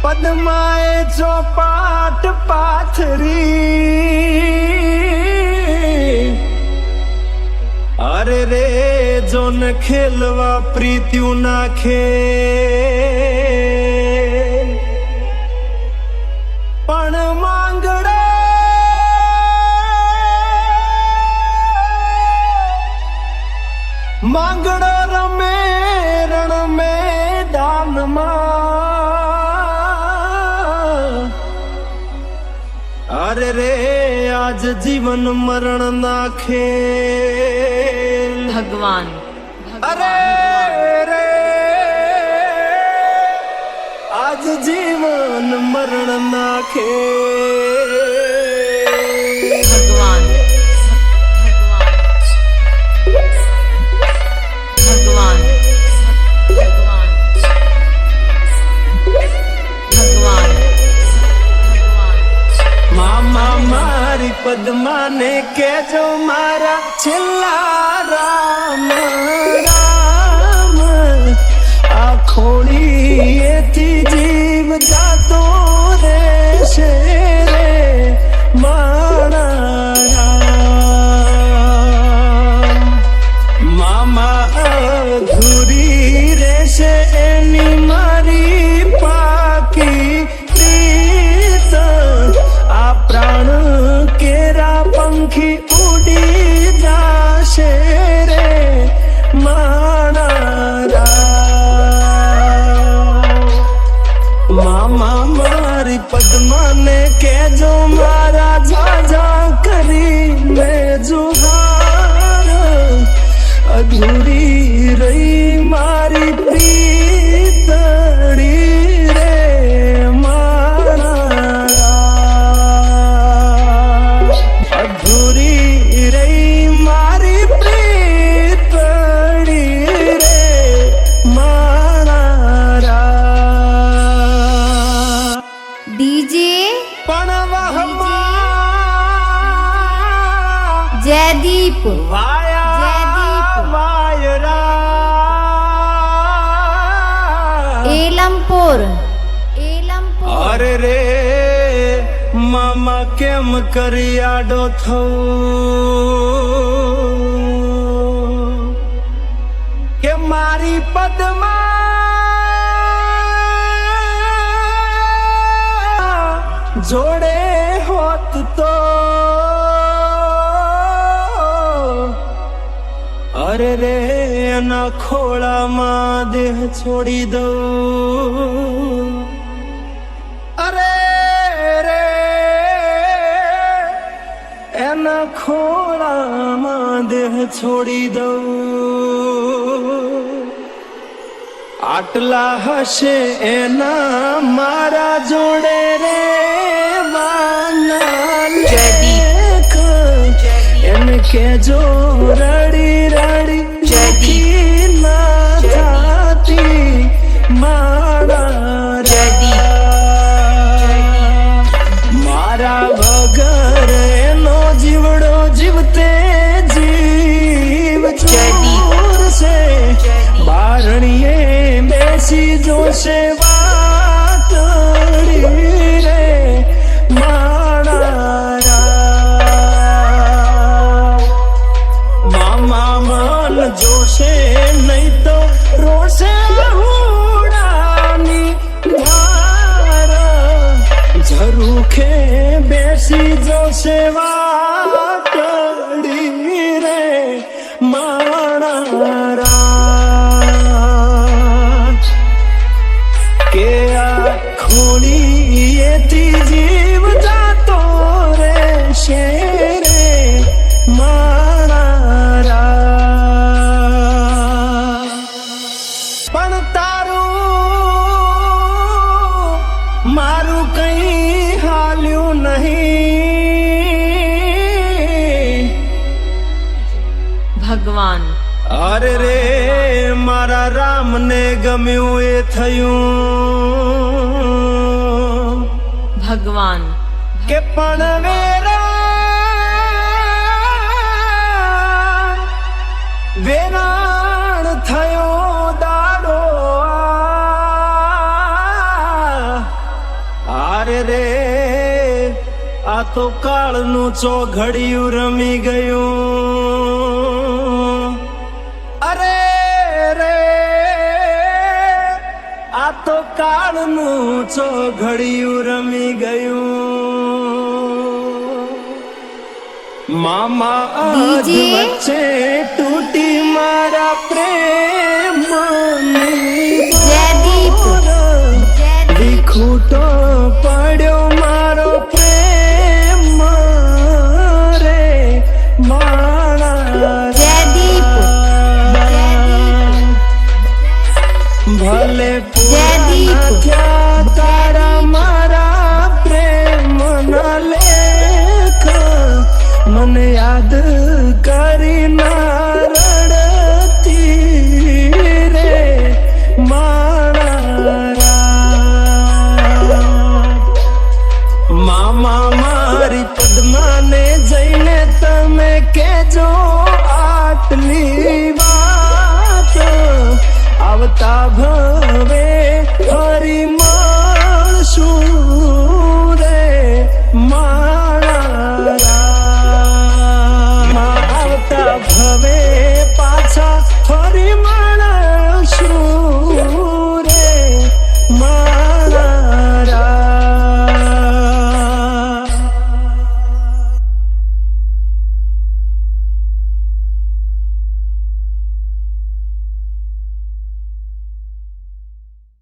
પદ્માએ ચોપાટ પાથરી, અરે રે જોન ખેલવા પ્રીત્યું નાખે, પણ માંગડો રમે રણ મેદાનમાં, અરે રે આજ જીવન મરણ નાખે ભગવાન, અરે રે આજ જીવન મરણ નાખે ભગવાન, ભગવાન, ભગવાન, ભગવાન, ભગવાન. મામા મારી પદ્માને કેજો મારા છેલ્લા રામ રામ, આ ખોળીએથી જીવ જાતો રહેશે રે મારા રામ. મામા અધૂરી રહેશે એની મારી પાકી પ્રીત, આ પ્રાણ કેરા પંખી ઉડી જાશે રે મારા રામ. મામા મારી પદ્માને કેજો મારા ઝાઝા કરીને જુહાર, અધૂરી રહી મારી પ્રીતડી રે મારા રામ. અધૂરી રહી મારી પ્રીતડી રે મારા રામ. ડીજે પણ વહમાં જયદીપ, વાયા વાયરા, એલમપુર. અરે રે મામા કેમ કરી આડો થવું, કે મારી પદ્મા જોડે હોત તો, અરે રે એના ખોળામાં દેહ છોડી દઉં, અરે રે એના ખોળામાં દેહ છોડી દઉં. આટલા હશે એના મારા જોડે રે જયદીપ, એને કેજો રડી રડી જયદીપ, ના જાતી મારા જયદીપ, મારા વગર એનો જીવડો જીવતે જીવ છોડશે, બારણીએ બેસી જોશે વાતડી રે મારા રામ. મામા મન જોશે નહીં તો રોશે હુડાની ધાર, ઝરૂખે બેસી જોશે વાતડી રે મારા રામ. કે આ ખોળીએથી જીવ જાતો રહેશે રે મારા રામ. પણ તારું મારું કઈ હાલ્યું નહીં, ભગવાન, અરે રે મારા રામને ગમ્યું એ થયું, ભગવાન, કે પણ વેરાણ તો કાળનું ચોઘડિયું રમી ગયું. અરે રે આ તો કાળનું ચોઘડિયું રમી ગયું. મામા આજ વચ્ચે તૂટી મારા પ્રેમ ખૂટો પડ્યો મારો પ્રેમ રે માણા. ભલે પૂરા તારા મારા પ્રેમ ના લેખ મને યાદ કરી ના રડતી રે માણા. મામા મારી પદ્માને જઈને તમે કેજો આટલી વાત આવતા